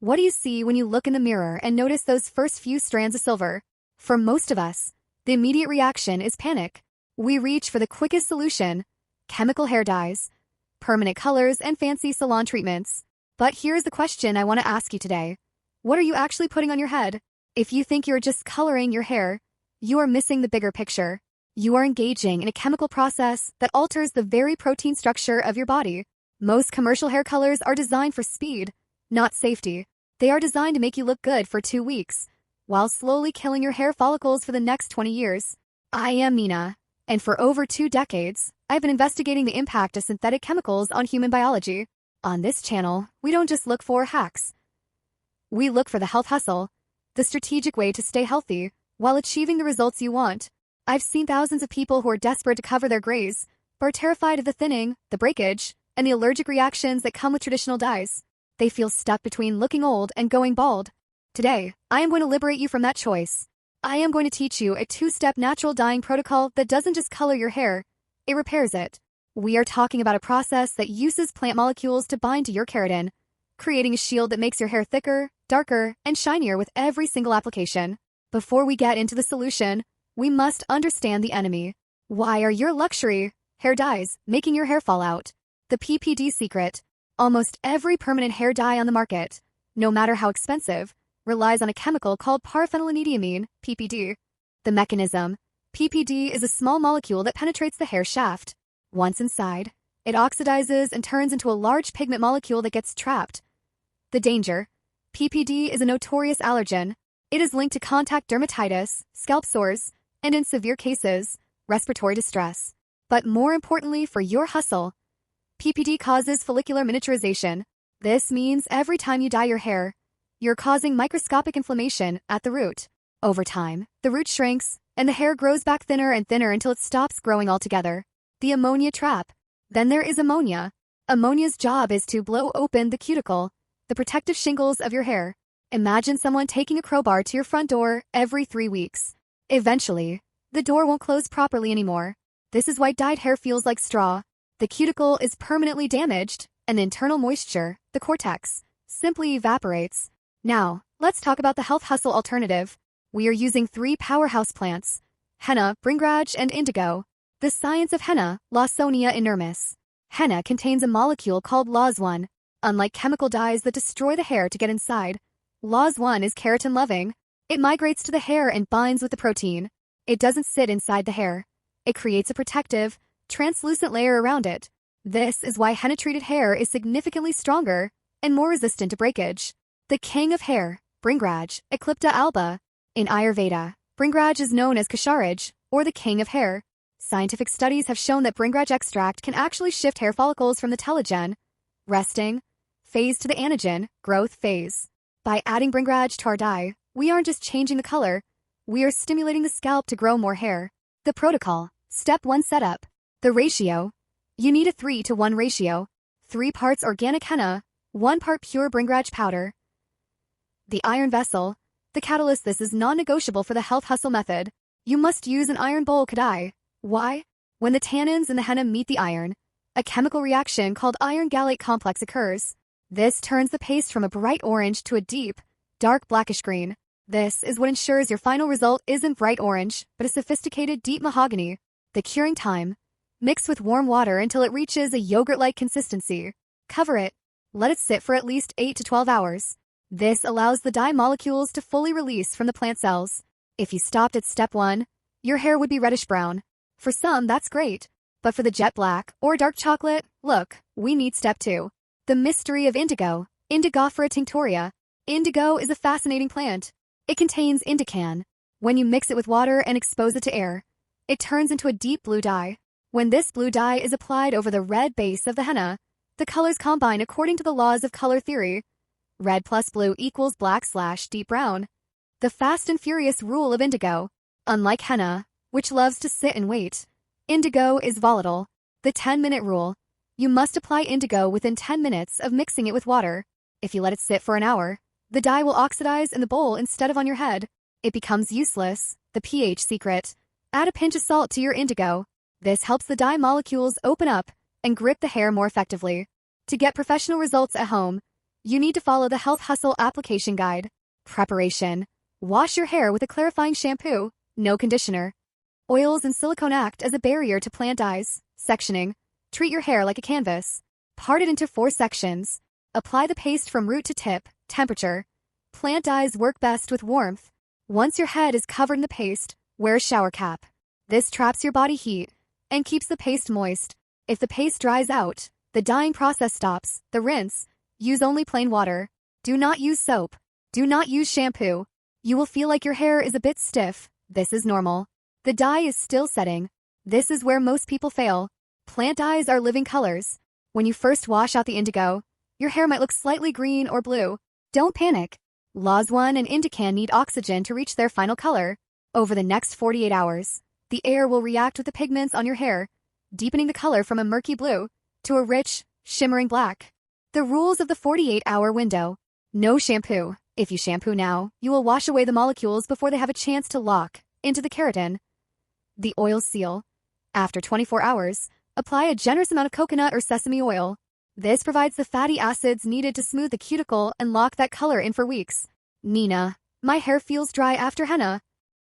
What do you see when you look in the mirror and notice those first few strands of silver? For most of us, the immediate reaction is panic. We reach for the quickest solution: chemical hair dyes, permanent colors, and fancy salon treatments. But here's the question I want to ask you today. What are you actually putting on your head? If you think you're just coloring your hair, you are missing the bigger picture. You are engaging in a chemical process that alters the very protein structure of your body. Most commercial hair colors are designed for speed, not safety. They are designed to make you look good for 2 weeks, while slowly killing your hair follicles for the next 20 years. I am Mina, and for over 2 decades, I've been investigating the impact of synthetic chemicals on human biology. On this channel, we don't just look for hacks. We look for the health hustle, the strategic way to stay healthy while achieving the results you want. I've seen thousands of people who are desperate to cover their grays, but are terrified of the thinning, the breakage, and the allergic reactions that come with traditional dyes. They feel stuck between looking old and going bald. Today, I am going to liberate you from that choice. I am going to teach you a 2-step natural dyeing protocol that doesn't just color your hair, it repairs it. We are talking about a process that uses plant molecules to bind to your keratin, creating a shield that makes your hair thicker, darker, and shinier with every single application. Before we get into the solution, we must understand the enemy. Why are your luxury hair dyes making your hair fall out? The PPD Secret. Almost every permanent hair dye on the market, no matter how expensive, relies on a chemical called paraphenylenediamine, PPD. The mechanism: PPD is a small molecule that penetrates the hair shaft. Once inside, it oxidizes and turns into a large pigment molecule that gets trapped. The danger: PPD is a notorious allergen. It is linked to contact dermatitis, scalp sores, and in severe cases, respiratory distress. But more importantly for your hustle, PPD causes follicular miniaturization. This means every time you dye your hair, you're causing microscopic inflammation at the root. Over time, the root shrinks, and the hair grows back thinner and thinner until it stops growing altogether. The ammonia trap. Then there is ammonia. Ammonia's job is to blow open the cuticle, the protective shingles of your hair. Imagine someone taking a crowbar to your front door every 3 weeks. Eventually, the door won't close properly anymore. This is why dyed hair feels like straw. The cuticle is permanently damaged, and the internal moisture, the cortex, simply evaporates. Now, let's talk about the health hustle alternative. We are using 3 powerhouse plants: Henna, Bhringraj, and Indigo. The science of Henna, Lawsone inermis. Henna contains a molecule called Lawsone. Unlike chemical dyes that destroy the hair to get inside, Lawsone is keratin-loving. It migrates to the hair and binds with the protein. It doesn't sit inside the hair. It creates a protective, translucent layer around it. This is why henna-treated hair is significantly stronger and more resistant to breakage. The king of hair, Bhringraj, Eclipta alba. In Ayurveda, Bhringraj is known as Kasharaj, or the king of hair. Scientific studies have shown that Bhringraj extract can actually shift hair follicles from the telogen, resting, phase to the anagen, growth phase. By adding Bhringraj to our dye, we aren't just changing the color, we are stimulating the scalp to grow more hair. The protocol. Step 1 setup. The ratio. You need a 3-to-1 ratio. 3 parts organic henna, 1 part pure Bhringraj powder. The iron vessel. The catalyst. This is non-negotiable for the health hustle method. You must use an iron bowl kadai. Why? When the tannins in the henna meet the iron, a chemical reaction called iron gallate complex occurs. This turns the paste from a bright orange to a deep, dark blackish green. This is what ensures your final result isn't bright orange, but a sophisticated deep mahogany. The curing time. Mix with warm water until it reaches a yogurt-like consistency. Cover it. Let it sit for at least 8 to 12 hours. This allows the dye molecules to fully release from the plant cells. If you stopped at step 1, your hair would be reddish-brown. For some, that's great. But for the jet black or dark chocolate, look, we need step 2. The mystery of indigo. Indigofera tinctoria. Indigo is a fascinating plant. It contains indican. When you mix it with water and expose it to air, it turns into a deep blue dye. When this blue dye is applied over the red base of the henna, the colors combine according to the laws of color theory. Red plus blue equals black/deep brown. The fast and furious rule of indigo. Unlike henna, which loves to sit and wait, indigo is volatile. The 10-minute rule. You must apply indigo within 10 minutes of mixing it with water. If you let it sit for an hour, the dye will oxidize in the bowl instead of on your head. It becomes useless. The pH secret. Add a pinch of salt to your indigo. This helps the dye molecules open up and grip the hair more effectively. To get professional results at home, You need to follow the Health Hustle application guide. Preparation. Wash your hair with a clarifying shampoo, no conditioner. Oils and silicone act as a barrier to plant dyes. Sectioning. Treat your hair like a canvas. Part it into 4 sections. Apply the paste from root to tip. Temperature. Plant dyes work best with warmth. Once your head is covered in the paste, wear a shower cap. This traps your body heat and keeps the paste moist. If the paste dries out, the dyeing process stops. The rinse. Use only plain water. Do not use soap. Do not use shampoo. You will feel like your hair is a bit stiff. This is normal. The dye is still setting. This is where most people fail. Plant dyes are living colors. When you first wash out the indigo, your hair might look slightly green or blue. Don't panic. Lawsone and Indigo need oxygen to reach their final color. Over the next 48 hours, the air will react with the pigments on your hair, deepening the color from a murky blue to a rich, shimmering black. The rules of the 48-hour window. No shampoo. If you shampoo now, you will wash away the molecules before they have a chance to lock into the keratin. The oil seal. After 24 hours, apply a generous amount of coconut or sesame oil. This provides the fatty acids needed to smooth the cuticle and lock that color in for weeks. Nina, my hair feels dry after henna.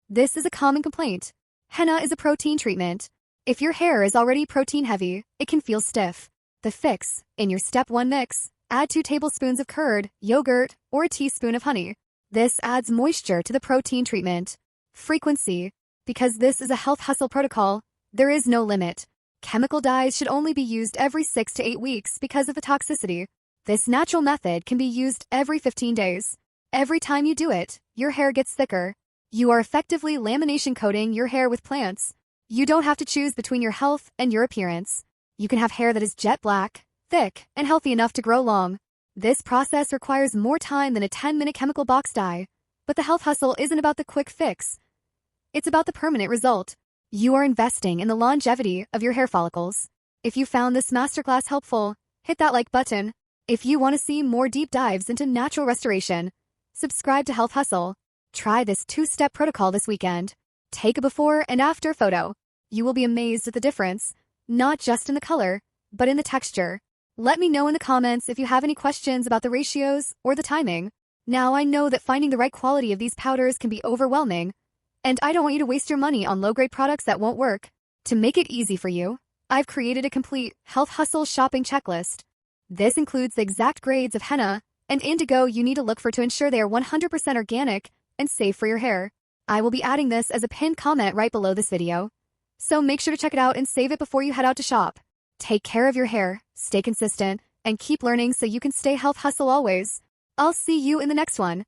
This is a common complaint. Henna is a protein treatment. If your hair is already protein heavy, it can feel stiff. The fix, in your step 1 mix, add 2 tablespoons of curd, yogurt, or a teaspoon of honey. This adds moisture to the protein treatment. Frequency. Because this is a health hustle protocol, there is no limit. Chemical dyes should only be used every 6 to 8 weeks because of the toxicity. This natural method can be used every 15 days. Every time you do it, your hair gets thicker. You are effectively lamination-coating your hair with plants. You don't have to choose between your health and your appearance. You can have hair that is jet black, thick, and healthy enough to grow long. This process requires more time than a 10-minute chemical box dye. But the health hustle isn't about the quick fix. It's about the permanent result. You are investing in the longevity of your hair follicles. If you found this masterclass helpful, hit that like button. If you want to see more deep dives into natural restoration, subscribe to Health Hustle. Try this 2-step protocol this weekend. Take a before and after photo. You will be amazed at the difference, not just in the color, but in the texture. Let me know in the comments if you have any questions about the ratios or the timing. Now I know that finding the right quality of these powders can be overwhelming, and I don't want you to waste your money on low-grade products that won't work. To make it easy for you, I've created a complete Health Hustle shopping checklist. This includes the exact grades of henna and indigo you need to look for to ensure they are 100% organic and safe for your hair. I will be adding this as a pinned comment right below this video, so make sure to check it out and save it before you head out to shop. Take care of your hair, stay consistent, and keep learning so you can stay Health Hustle always. I'll see you in the next one.